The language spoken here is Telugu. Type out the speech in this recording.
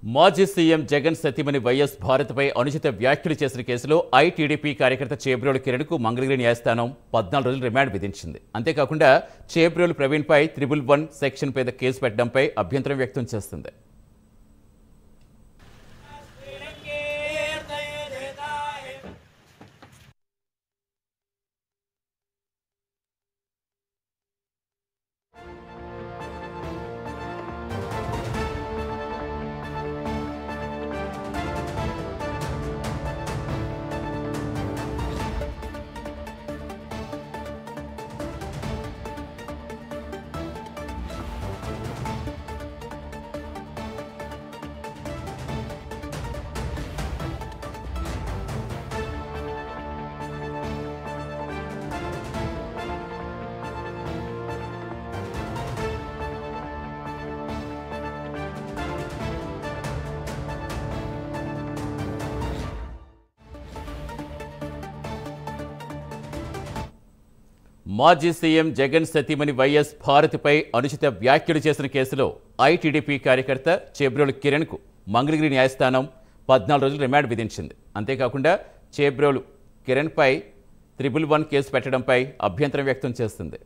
మాజీ సీఎం జగన్ సతీమణి వైఎస్ భారత్పై అనుచిత వ్యాఖ్యలు చేసిన కేసులో టీడీపీ కార్యకర్త చేబ్రోలు కిరణ్కు మంగళగిరి న్యాయస్థానం 14 రోజులు రిమాండ్ విధించింది. అంతేకాకుండా చేబ్రోలు ప్రవీణ్పై 111 సెక్షన్ మీద కేసు పెట్టడంపై అభ్యంతరం వ్యక్తం చేస్తుంది. మాజీ సీఎం జగన్ సతీమణి వైఎస్ భారత్పై అనుచిత వ్యాఖ్యలు చేసిన కేసులో టీడీపీ కార్యకర్త చేబ్రోలు కిరణ్కు మంగళగిరి న్యాయస్థానం 14 రోజులు రిమాండ్ విధించింది. అంతేకాకుండా చేబ్రోలు కిరణ్పై 111 కేసు పెట్టడంపై అభ్యంతరం వ్యక్తం చేస్తుంది.